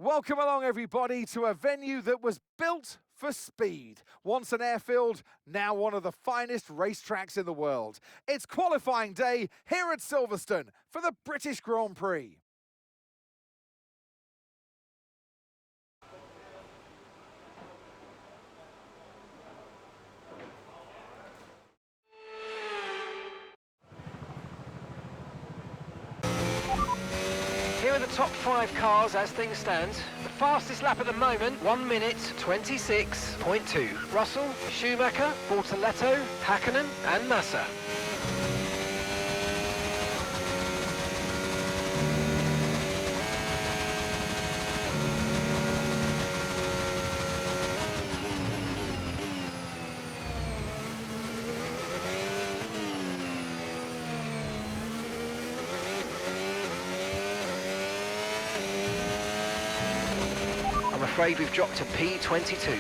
Welcome along, everybody, to a venue that was built for speed. Once an airfield, now one of the finest racetracks in the world. It's qualifying day here at Silverstone for the British Grand Prix. Here are the top 5 cars as things stand. The fastest lap at the moment, 1 minute 26.2. Russell, Schumacher, Bortoletto, Hakkinen and Massa. I'm afraid we've dropped to P22.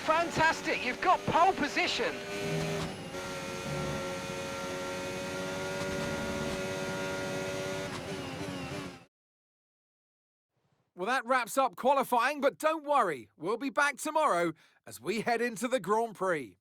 Fantastic, you've got pole position. Well, that wraps up qualifying, but don't worry, we'll be back tomorrow as we head into the Grand Prix.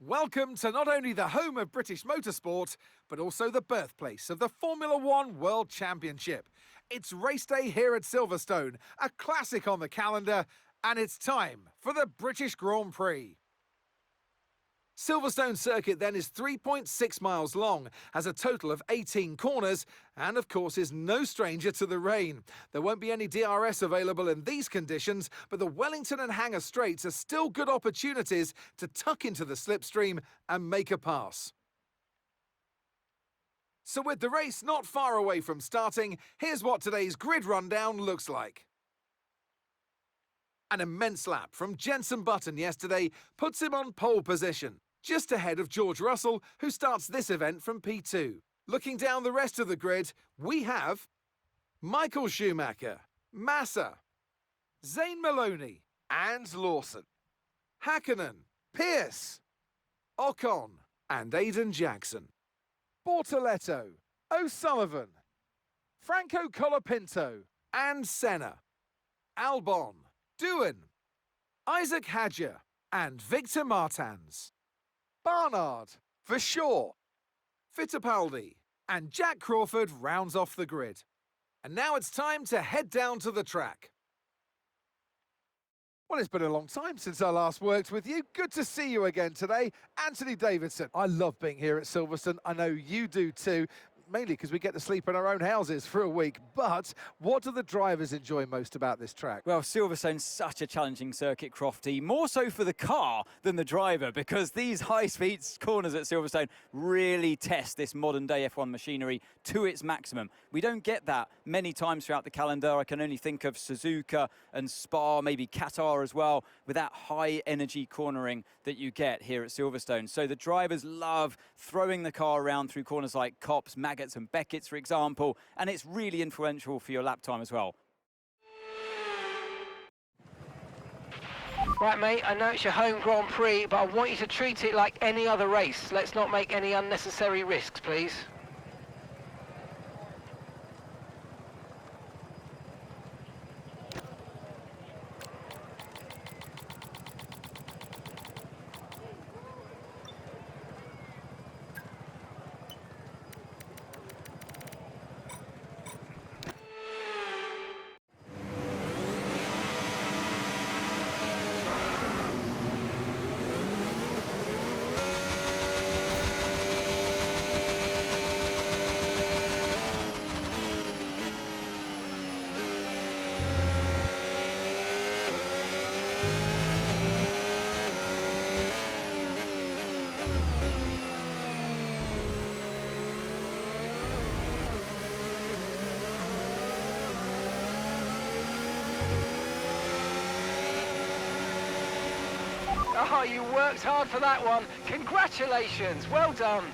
Welcome to not only the home of British motorsport, but also the birthplace of the Formula One World Championship. It's race day here at Silverstone, a classic on the calendar, and it's time for the British Grand Prix. Silverstone circuit then is 3.6 miles long, has a total of 18 corners, and of course is no stranger to the rain. There won't be any DRS available in these conditions, but the Wellington and Hangar straights are still good opportunities to tuck into the slipstream and make a pass. So with the race not far away from starting, here's what today's grid rundown looks like. An immense lap from Jenson Button yesterday puts him on pole position, just ahead of George Russell, who starts this event from P2. Looking down the rest of the grid, we have Michael Schumacher, Massa, Zane Maloney and Lawson, Hakkinen, Pierce, Ocon and Aiden Jackson, Bortoletto, O'Sullivan, Franco Colapinto and Senna, Albon, Doohan, Isaac Hadjar and Victor Martins, Barnard, Verschoor, Fittipaldi and Jack Crawford rounds off the grid. And now it's time to head down to the track. Well, it's been a long time since I last worked with you. Good to see you again today. Anthony Davidson. I love being here at Silverstone. I know you do too. Mainly because we get to sleep in our own houses for a week. But what do the drivers enjoy most about this track? Well, Silverstone's such a challenging circuit, Crofty, more so for the car than the driver, because these high-speed corners at Silverstone really test this modern-day F1 machinery to its maximum. We don't get that many times throughout the calendar. I can only think of Suzuka and Spa, maybe Qatar as well, with that high-energy cornering that you get here at Silverstone. So the drivers love throwing the car around through corners like Copse, Maggotts and Beckett's, for example, and it's really influential for your lap time as well. Right, mate, I know it's your home Grand Prix, but I want you to treat it like any other race. Let's not make any unnecessary risks, please. Oh, you worked hard for that one. Congratulations, well done.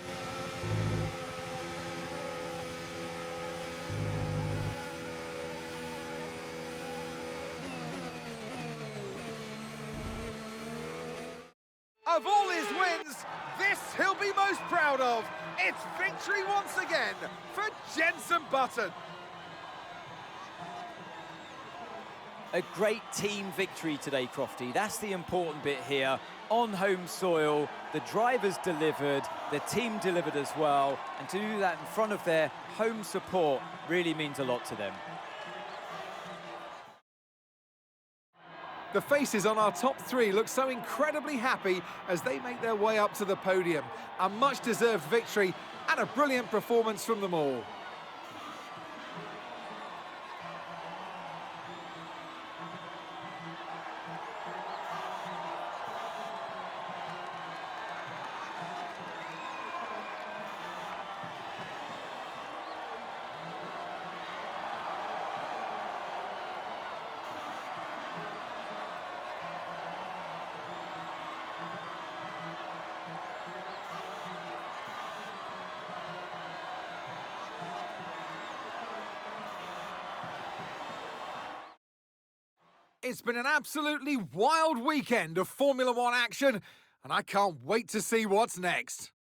Of all his wins, this he'll be most proud of. It's victory once again for Jenson Button. A great team victory today, Crofty. That's the important bit here. On home soil, the drivers delivered, the team delivered as well, and to do that in front of their home support really means a lot to them. The faces on our top three look so incredibly happy as they make their way up to the podium. A much-deserved victory and a brilliant performance from them all. It's been an absolutely wild weekend of Formula One action, and I can't wait to see what's next.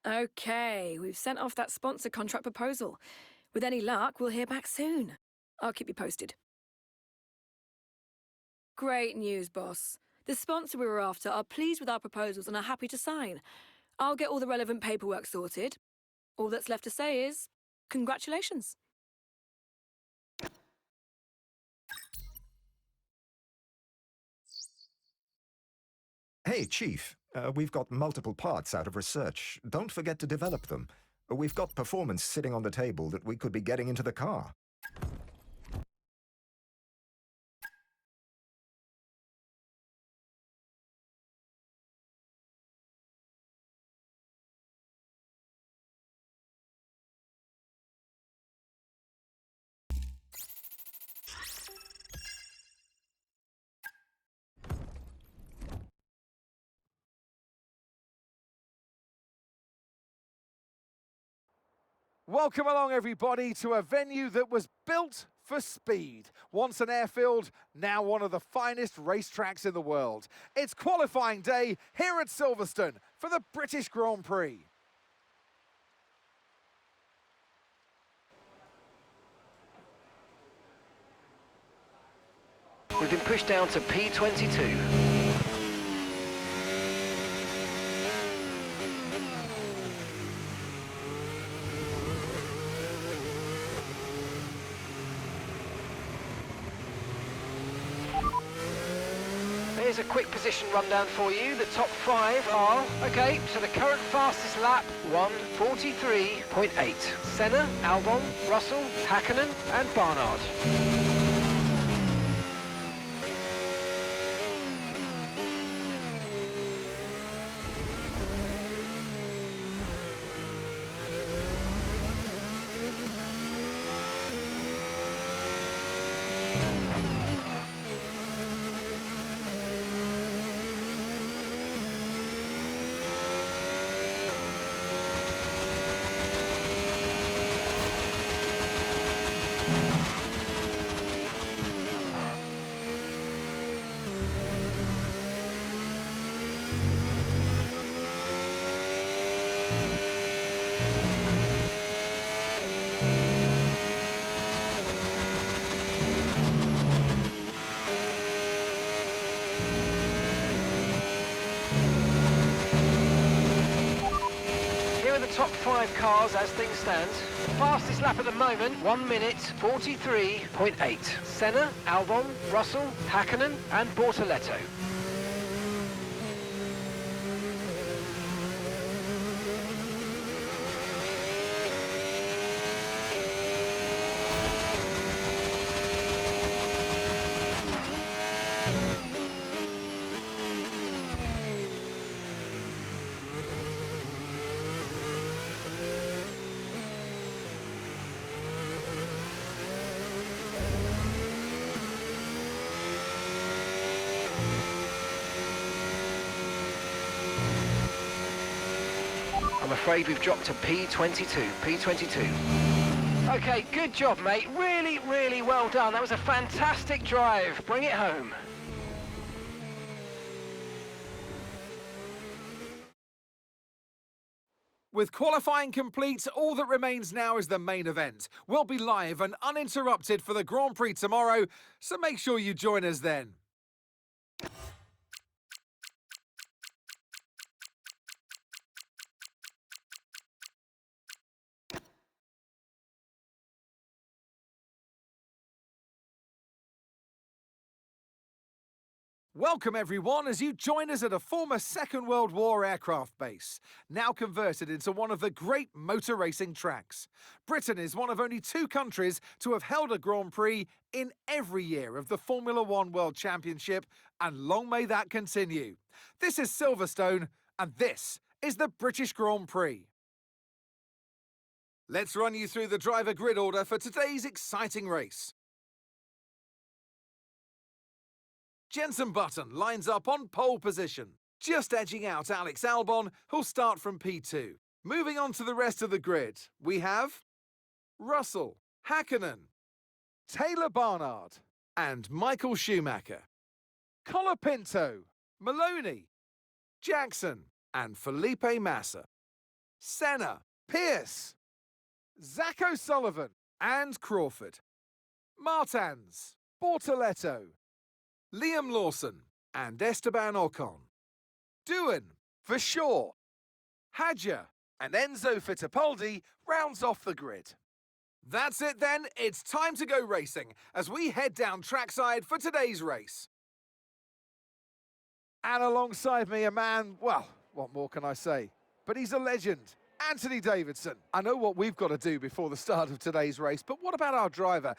Okay, we've sent off that sponsor contract proposal. With any luck, we'll hear back soon. I'll keep you posted. Great news, boss. The sponsor we were after are pleased with our proposals and are happy to sign. I'll get all the relevant paperwork sorted. All that's left to say is, congratulations. Hey, Chief. We've got multiple parts out of research. Don't forget to develop them. We've got performance sitting on the table that we could be getting into the car. Welcome along, everybody, to a venue that was built for speed. Once an airfield, now one of the finest racetracks in the world. It's qualifying day here at Silverstone for the British Grand Prix. We've been pushed down to P22. Here's a quick position rundown for you. The top 5 are, okay, so the current fastest lap, 1:43.8. Senna, Albon, Russell, Hakkinen and Barnard. Top 5 cars as things stand. The fastest lap at the moment, 1:43.8. Senna, Albon, Russell, Hakkinen and Bortoletto. I'm afraid we've dropped to P22. Okay, good job, mate. Really, really well done. That was a fantastic drive. Bring it home. With qualifying complete, all that remains now is the main event. We'll be live and uninterrupted for the Grand Prix tomorrow, so make sure you join us then. Welcome everyone as you join us at a former Second World War aircraft base, now converted into one of the great motor racing tracks. Britain is one of only 2 countries to have held a Grand Prix in every year of the Formula One World Championship, and long may that continue. This is Silverstone, and this is the British Grand Prix. Let's run you through the driver grid order for today's exciting race. Jenson Button lines up on pole position, just edging out Alex Albon, who'll start from P2. Moving on to the rest of the grid, we have Russell, Hakkinen, Taylor Barnard, and Michael Schumacher. Colapinto, Maloney, Jackson, and Felipe Massa. Senna, Pierce, Zach O'Sullivan and Crawford, Martins, Bortoletto, Liam Lawson and Esteban Ocon, Doohan, Vershaw, Hadja and Enzo Fittipaldi rounds off the grid. That's it then, it's time to go racing as we head down trackside for today's race. And alongside me a man, well, what more can I say? But he's a legend, Anthony Davidson. I know what we've got to do before the start of today's race, but what about our driver?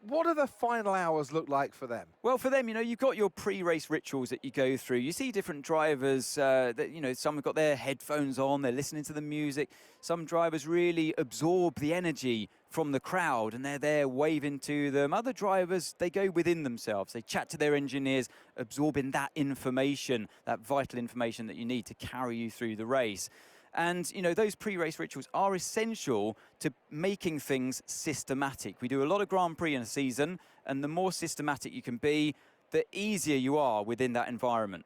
What do the final hours look like for them? Well, for them, you've got your pre-race rituals that you go through. You see different drivers that, some have got their headphones on, they're listening to the music. Some drivers really absorb the energy from the crowd and they're there waving to them. Other drivers, they go within themselves. They chat to their engineers, absorbing that information, that vital information that you need to carry you through the race. And, those pre-race rituals are essential to making things systematic. We do a lot of Grand Prix in a season, and the more systematic you can be, the easier you are within that environment.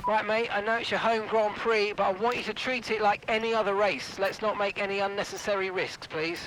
Right, mate, I know it's your home Grand Prix, but I want you to treat it like any other race. Let's not make any unnecessary risks, please.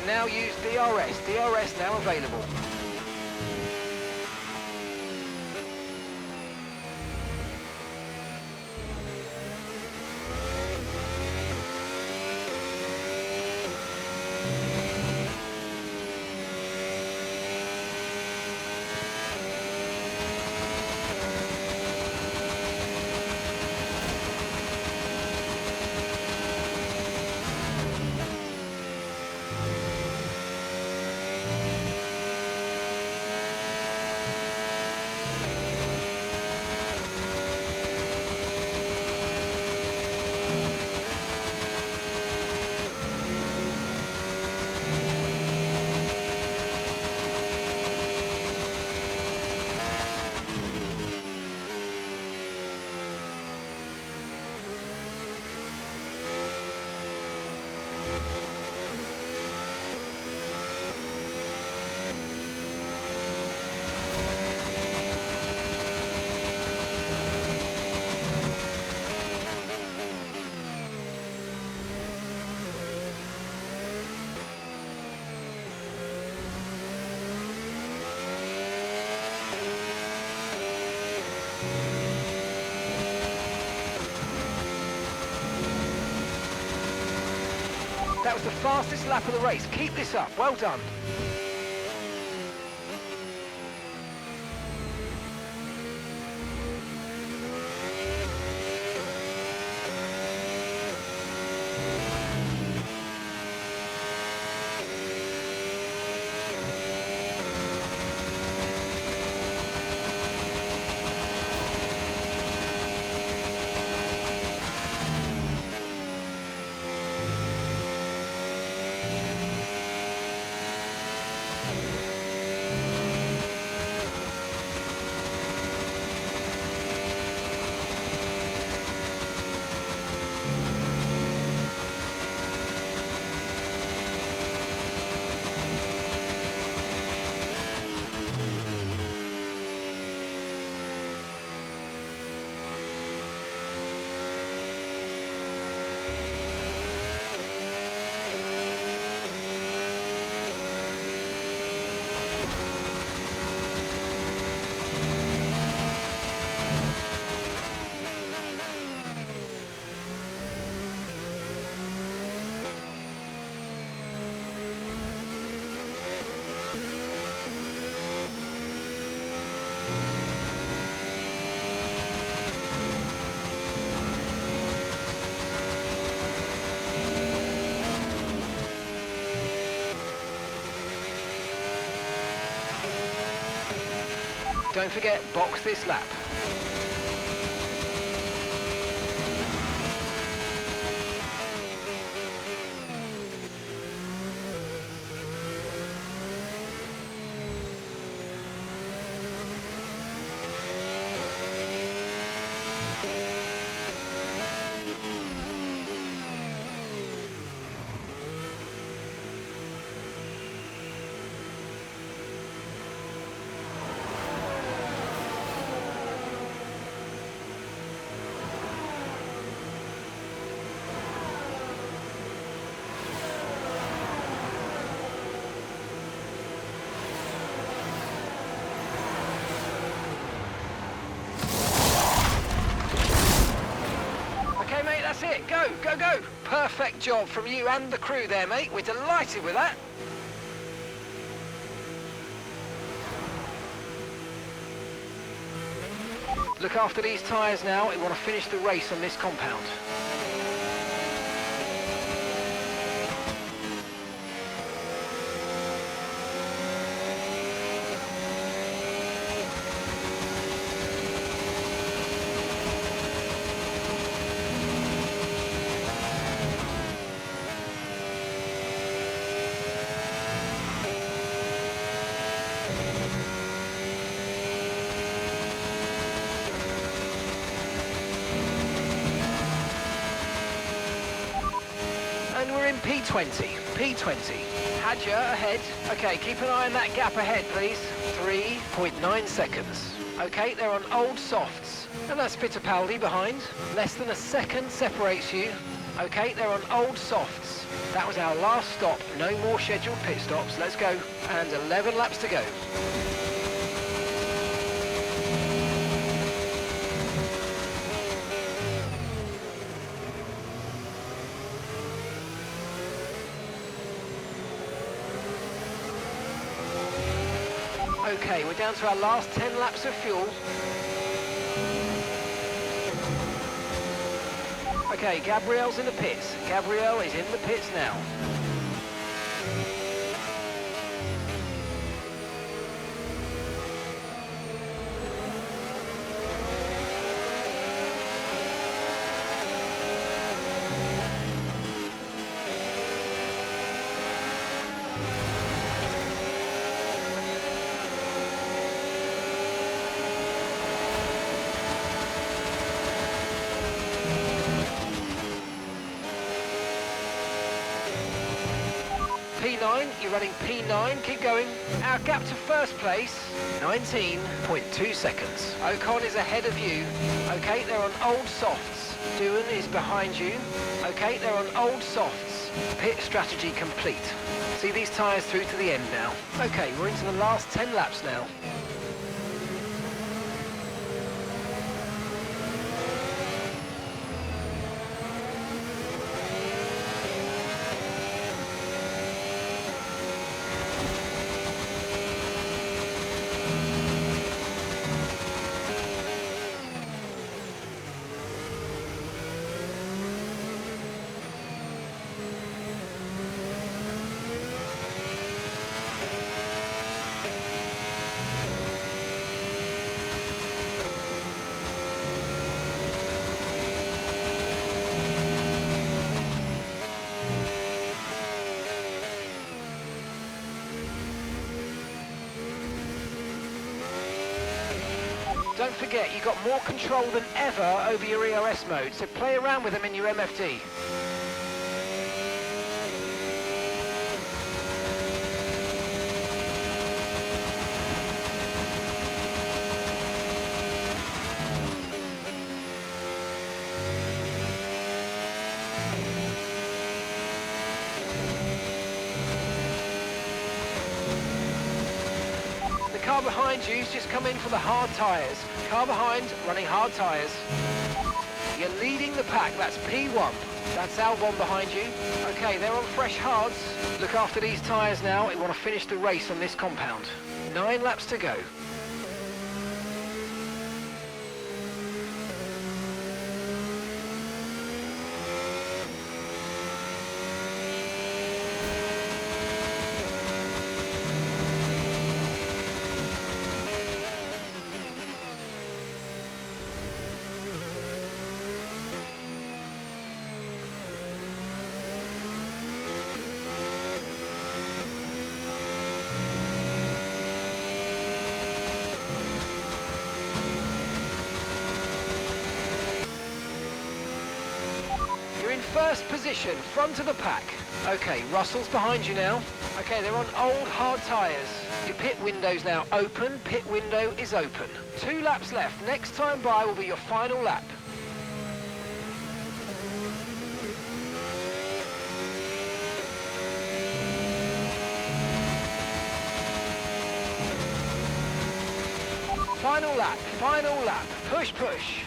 Now use DRS. DRS now available. That was the fastest lap of the race. Keep this up. Well done. Don't forget, box this lap. Okay, mate, that's it. Go, go, go. Perfect job from you and the crew there, mate. We're delighted with that. Look after these tyres now. We want to finish the race on this compound. And we're in P20. P20. Hadja ahead. Okay, keep an eye on that gap ahead, please. 3.9 seconds. Okay, they're on old softs. And that's Fittipaldi behind. Less than a second separates you. Okay, they're on old softs. That was our last stop. No more scheduled pit stops. Let's go. And 11 laps to go. Okay, we're down to our last 10 laps of fuel. Okay, Gabrielle's in the pits. Gabrielle is in the pits now. P9, you're running P9, keep going. Our gap to first place, 19.2 seconds. Ocon is ahead of you. Okay, they're on old softs. Doohan is behind you. Okay, they're on old softs. Pit strategy complete. See these tyres through to the end now. Okay, we're into the last 10 laps now. Don't forget, you've got more control than ever over your EOS mode, so play around with them in your MFD. Car behind you's just come in for the hard tyres. Car behind, running hard tyres. You're leading the pack, that's P1. That's Albon behind you. Okay, they're on fresh hards. Look after these tyres now. We want to finish the race on this compound. 9 laps to go. first position, front of the pack. Okay, Russell's behind you now. Okay, they're on old hard tyres. Your pit window's now open. Pit window is open. 2 laps left. Next time by will be your final lap. Final lap, final lap. Push, push.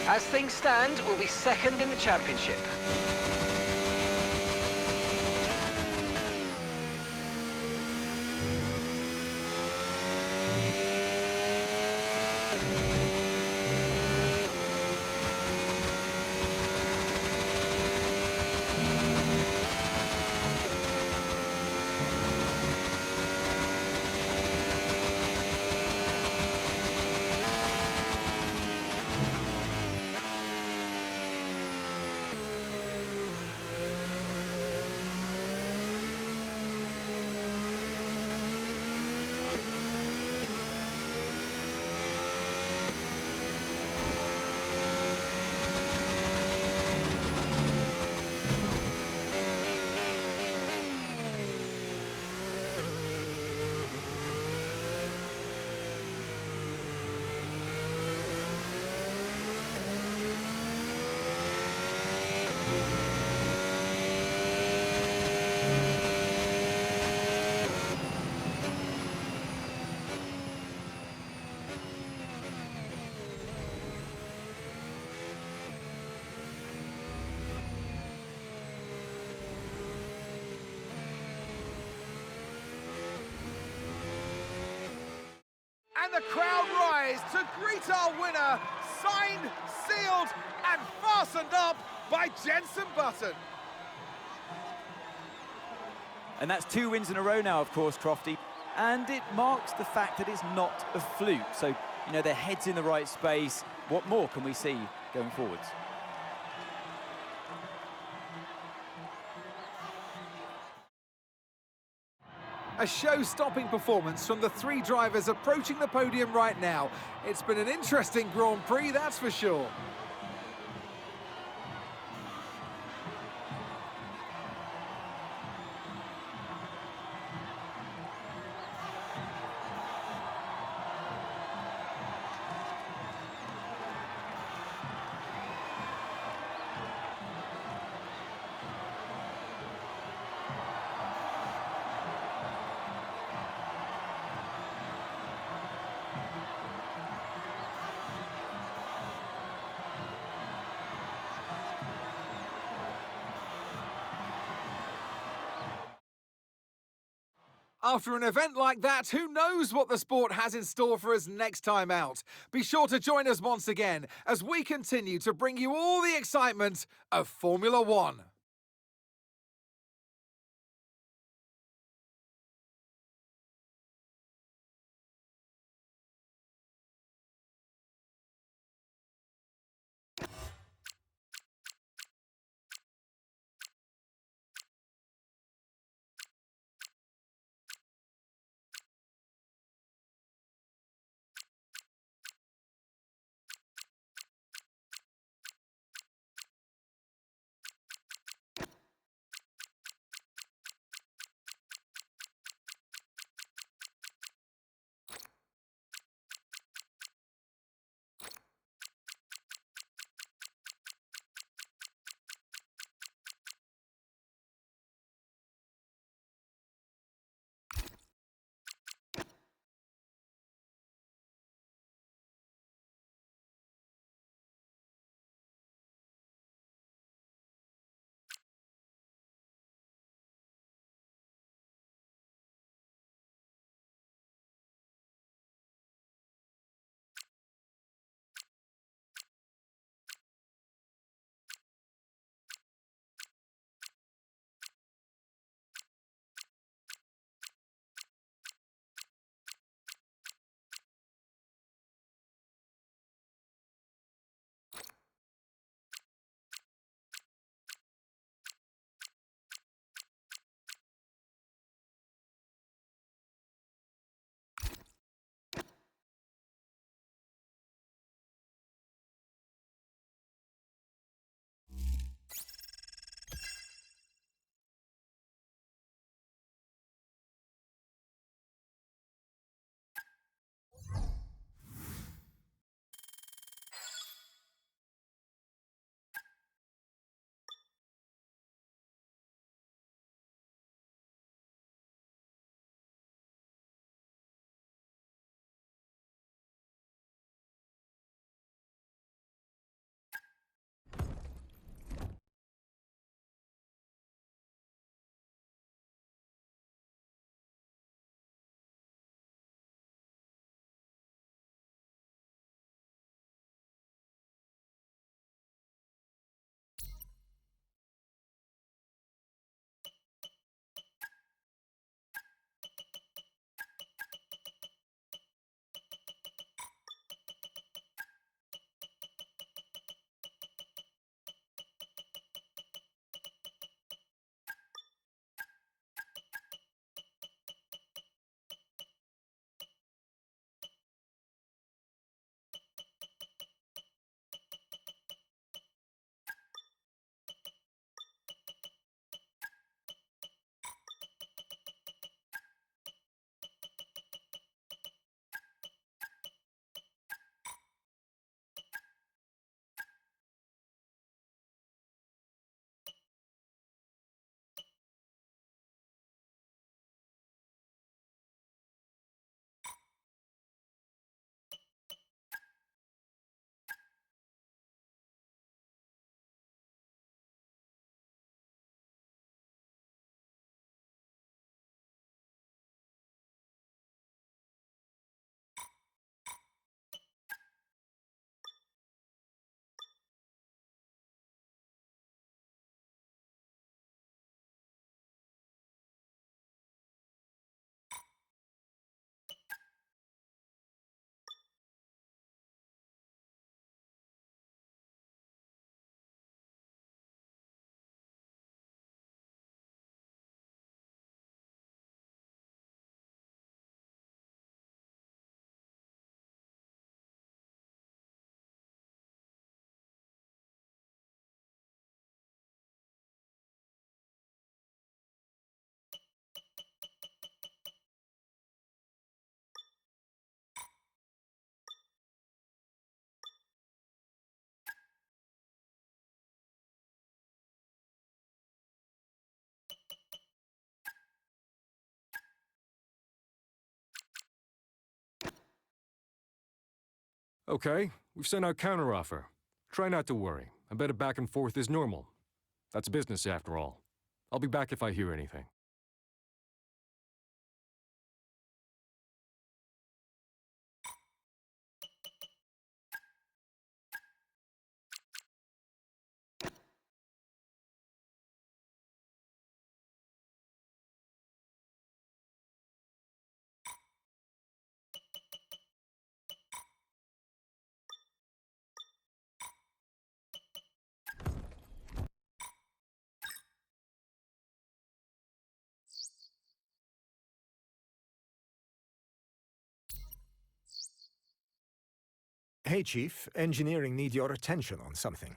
As things stand, we'll be second in the championship. And the crowd rise to greet our winner, signed, sealed and fastened up by Jenson Button. And that's 2 wins in a row now, of course, Crofty. And it marks the fact that it's not a fluke. So, you know, their head's in the right space. What more can we see going forwards? A show-stopping performance from the 3 drivers approaching the podium right now. It's been an interesting Grand Prix, that's for sure. After an event like that, who knows what the sport has in store for us next time out? Be sure to join us once again as we continue to bring you all the excitement of Formula One. Okay, we've sent out counteroffer. Try not to worry. A bit of back and forth is normal. That's business after all. I'll be back if I hear anything. Hey, Chief. Engineering need your attention on something.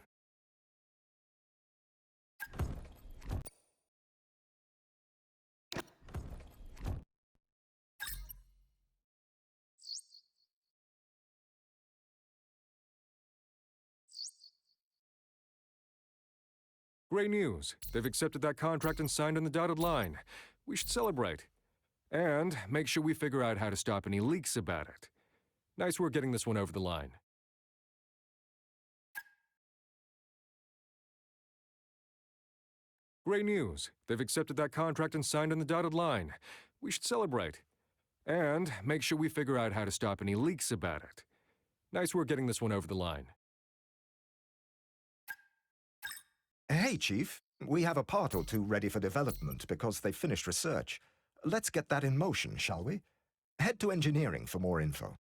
Great news. They've accepted that contract and signed on the dotted line. We should celebrate. And make sure we figure out how to stop any leaks about it. Nice work getting this one over the line. Great news. They've accepted that contract and signed on the dotted line. We should celebrate. And make sure we figure out how to stop any leaks about it. Nice work getting this one over the line. Hey, Chief. We have a part or two ready for development because they finished research. Let's get that in motion, shall we? Head to engineering for more info.